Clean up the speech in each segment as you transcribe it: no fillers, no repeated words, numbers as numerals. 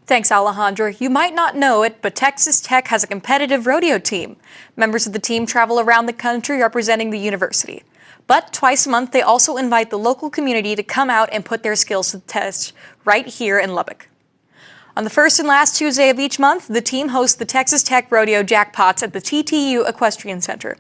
Thanks, Alejandra. You might not know it, but Texas Tech has a competitive rodeo team. Members of the team travel around the country representing the university. But twice a month, they also invite the local community to come out and put their skills to the test right here in Lubbock. On the first and last Tuesday of each month, the team hosts the Texas Tech Rodeo Jackpots at the TTU Equestrian Center.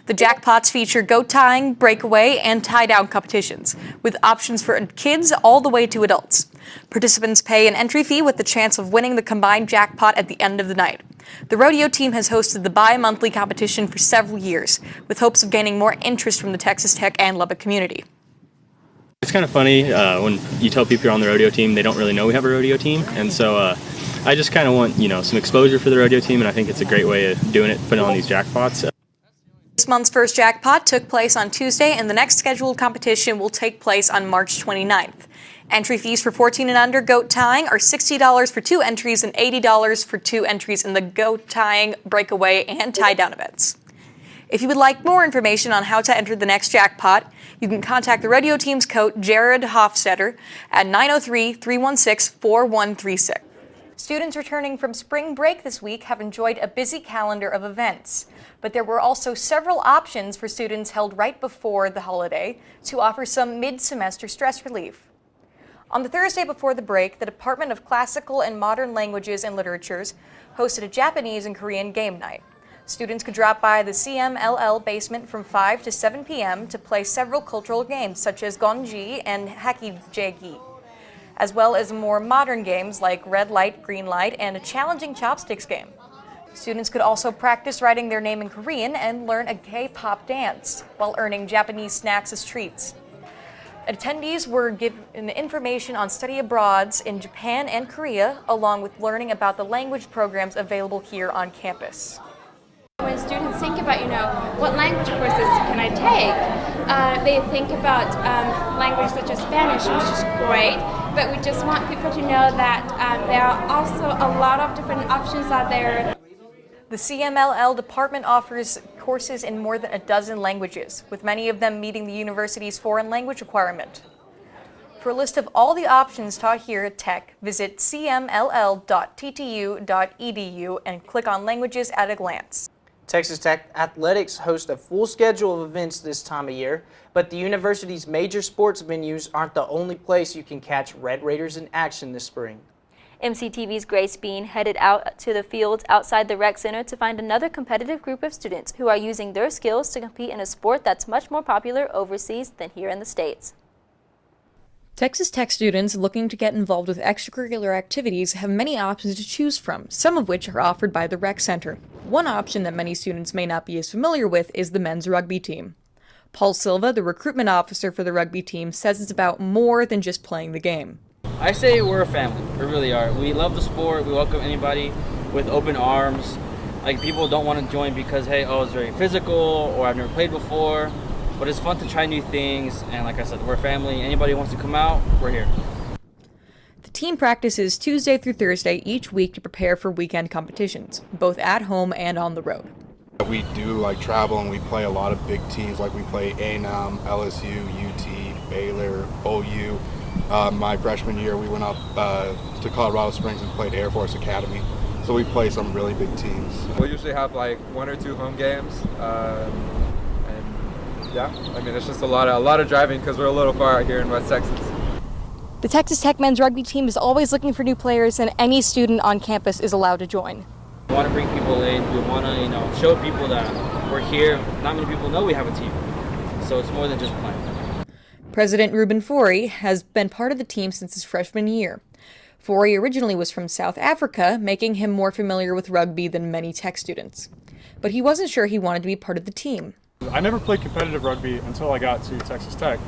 The Jackpots feature goat tying, breakaway, and tie-down competitions, with options for kids all the way to adults. Participants pay an entry fee with the chance of winning the combined jackpot at the end of the night. The rodeo team has hosted the bi-monthly competition for several years, with hopes of gaining more interest from the Texas Tech and Lubbock community. It's kind of funny when you tell people you're on the rodeo team, they don't really know we have a rodeo team. And so I just kind of want, some exposure for the rodeo team, and I think it's a great way of doing it, putting on these jackpots. This month's first jackpot took place on Tuesday, and the next scheduled competition will take place on March 29th. Entry fees for 14 and under goat tying are $60 for 2 entries and $80 for 2 entries in the goat tying, breakaway, and tie-down events. If you would like more information on how to enter the next jackpot, you can contact the rodeo team's coach, Jared Hofstetter, at 903-316-4136. Students returning from spring break this week have enjoyed a busy calendar of events, but there were also several options for students held right before the holiday to offer some mid-semester stress relief. On the Thursday before the break, the Department of Classical and Modern Languages and Literatures hosted a Japanese and Korean game night. Students could drop by the CMLL basement from 5 to 7 p.m. to play several cultural games such as gonji and hakijagi, as well as more modern games like red light, green light, and a challenging chopsticks game. Students could also practice writing their name in Korean and learn a K-pop dance while earning Japanese snacks as treats. Attendees were given information on study abroads in Japan and Korea, along with learning about the language programs available here on campus. When students think about, what language courses can I take, they think about languages such as Spanish, which is great, but we just want people to know that there are also a lot of different options out there. The CMLL department offers courses in more than a dozen languages, with many of them meeting the university's foreign language requirement. For a list of all the options taught here at Tech, visit cmll.ttu.edu and click on Languages at a Glance. Texas Tech Athletics host a full schedule of events this time of year, but the university's major sports venues aren't the only place you can catch Red Raiders in action this spring. MCTV's Grace Bean headed out to the fields outside the rec center to find another competitive group of students who are using their skills to compete in a sport that's much more popular overseas than here in the States. Texas Tech students looking to get involved with extracurricular activities have many options to choose from, some of which are offered by the rec center. One option that many students may not be as familiar with is the men's rugby team. Paul Silva, the recruitment officer for the rugby team, says it's about more than just playing the game. I say we're a family. We really are. We love the sport. We welcome anybody with open arms. Like, people don't want to join because, hey, it's very physical or I've never played before. But it's fun to try new things, and like I said, we're a family. Anybody who wants to come out, we're here. The team practices Tuesday through Thursday each week to prepare for weekend competitions, both at home and on the road. We do travel, and we play a lot of big teams, like we play A&M, LSU, UT, Baylor, OU. My freshman year, we went up to Colorado Springs and played Air Force Academy. So we play some really big teams. We'll usually have 1 or 2 home games. Yeah, it's just a lot of driving because we're a little far out here in West Texas. The Texas Tech men's rugby team is always looking for new players, and any student on campus is allowed to join. We want to bring people in. We want to, show people that we're here. Not many people know we have a team, so it's more than just playing. President Ruben Forey has been part of the team since his freshman year. Forey originally was from South Africa, making him more familiar with rugby than many Tech students. But he wasn't sure he wanted to be part of the team. I never played competitive rugby until I got to Texas Tech.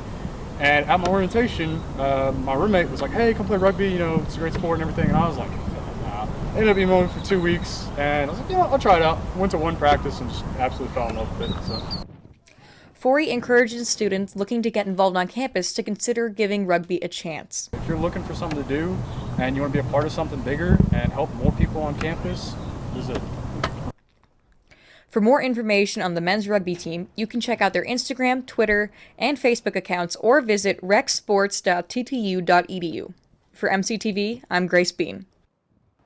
And at my orientation, my roommate was like, hey, come play rugby, it's a great sport and everything. And I was like, nah. Ended up being going for 2 weeks, and I was like, I'll try it out. Went to one practice and just absolutely fell in love with it. So. Forey encourages students looking to get involved on campus to consider giving rugby a chance. If you're looking for something to do and you want to be a part of something bigger and help more people on campus, this is it. For more information on the men's rugby team, you can check out their Instagram, Twitter, and Facebook accounts or visit recsports.ttu.edu. For MCTV, I'm Grace Bean.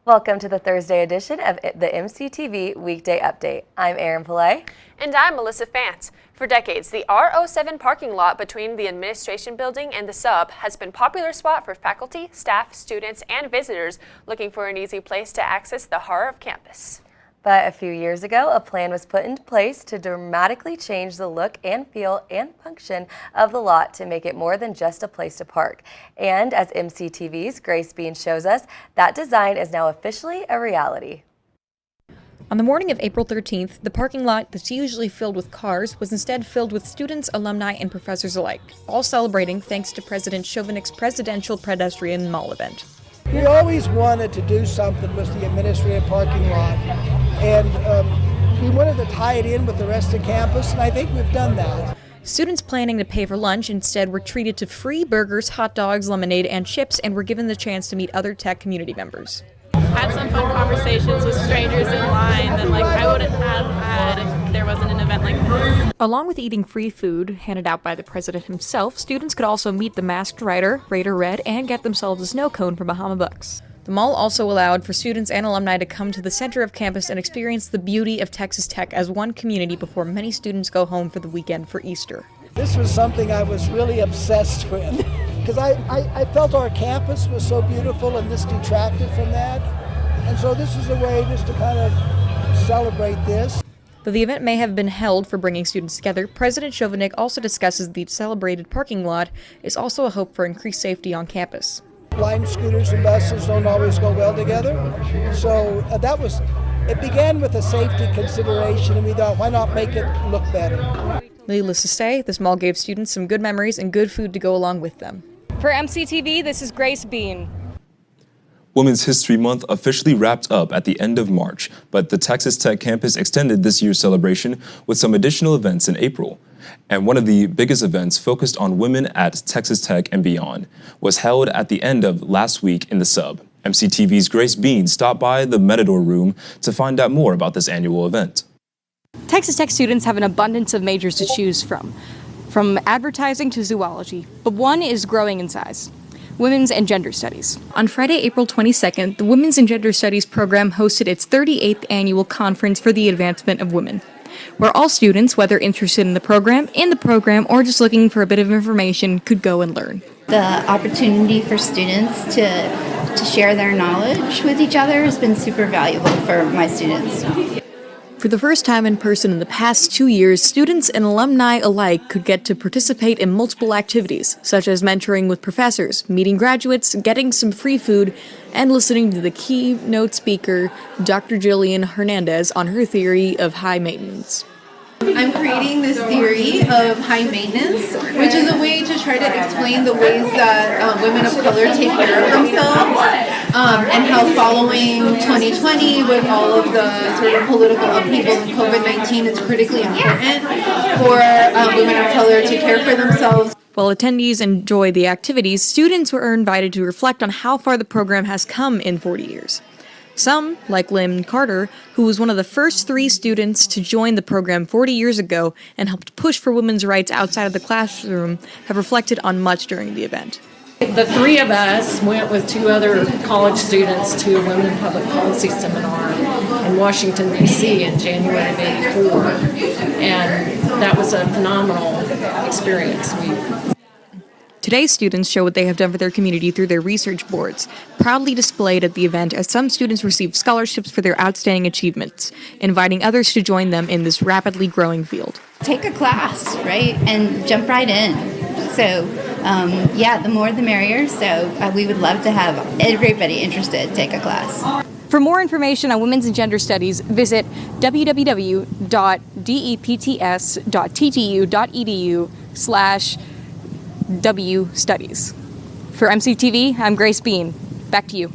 Welcome to the Thursday edition of the MCTV Weekday Update. I'm Erin Pillay. And I'm Melissa Fantz. For decades, the R07 parking lot between the administration building and the sub has been a popular spot for faculty, staff, students, and visitors looking for an easy place to access the heart of campus. But a few years ago, a plan was put into place to dramatically change the look and feel and function of the lot to make it more than just a place to park. And as MCTV's Grace Bean shows us, that design is now officially a reality. On the morning of April 13th, the parking lot that's usually filled with cars was instead filled with students, alumni, and professors alike, all celebrating thanks to President Chauvinek's presidential pedestrian mall event. We always wanted to do something with the administrative parking lot, and we wanted to tie it in with the rest of campus, and I think we've done that. Students planning to pay for lunch instead were treated to free burgers, hot dogs, lemonade, and chips, and were given the chance to meet other tech community members. Had some fun conversations with strangers in line that I wouldn't have had if there wasn't an event like this. Along with eating free food handed out by the president himself, students could also meet the masked rider, Raider Red, and get themselves a snow cone for Bahama Bucks. The mall also allowed for students and alumni to come to the center of campus and experience the beauty of Texas Tech as one community before many students go home for the weekend for Easter. This was something I was really obsessed with because I felt our campus was so beautiful and this detracted from that. And so this is a way just to kind of celebrate this. Though the event may have been held for bringing students together, President Chauvinek also discusses the celebrated parking lot is also a hope for increased safety on campus. Blind scooters and buses don't always go well together. So it began with a safety consideration, and we thought, why not make it look better? Needless to say, this mall gave students some good memories and good food to go along with them. For MCTV, this is Grace Bean. Women's History Month officially wrapped up at the end of March, but the Texas Tech campus extended this year's celebration with some additional events in April. And one of the biggest events focused on women at Texas Tech and beyond was held at the end of last week in the sub. MCTV's Grace Bean stopped by the Matador Room to find out more about this annual event. Texas Tech students have an abundance of majors to choose from advertising to zoology, but one is growing in size. Women's and Gender Studies. On Friday, April 22nd, the Women's and Gender Studies program hosted its 38th annual conference for the advancement of women, where all students, whether interested in the program, or just looking for a bit of information, could go and learn. The opportunity for students to share their knowledge with each other has been super valuable for my students. For the first time in person in the past 2 years, students and alumni alike could get to participate in multiple activities, such as mentoring with professors, meeting graduates, getting some free food, and listening to the keynote speaker, Dr. Jillian Hernandez, on her theory of high maintenance. I'm creating this theory of high maintenance, which is a way to try to explain the ways that women of color take care of themselves, and how following 2020 with all of the sort of political upheaval and COVID-19, it's critically important for women of color to care for themselves. While attendees enjoy the activities, students were invited to reflect on how far the program has come in 40 years. Some, like Lynn Carter, who was one of the first 3 students to join the program 40 years ago and helped push for women's rights outside of the classroom, have reflected on much during the event. The 3 of us went with 2 other college students to a Women in Public Policy seminar in Washington, D.C. in January of '84, and that was a phenomenal experience. Today's students show what they have done for their community through their research boards, proudly displayed at the event as some students received scholarships for their outstanding achievements, inviting others to join them in this rapidly growing field. Take a class, right, and jump right in. So, the more the merrier, so we would love to have everybody interested take a class. For more information on Women's and Gender Studies, visit www.depts.ttu.edu/W Studies. For MCTV, I'm Grace Bean. Back to you.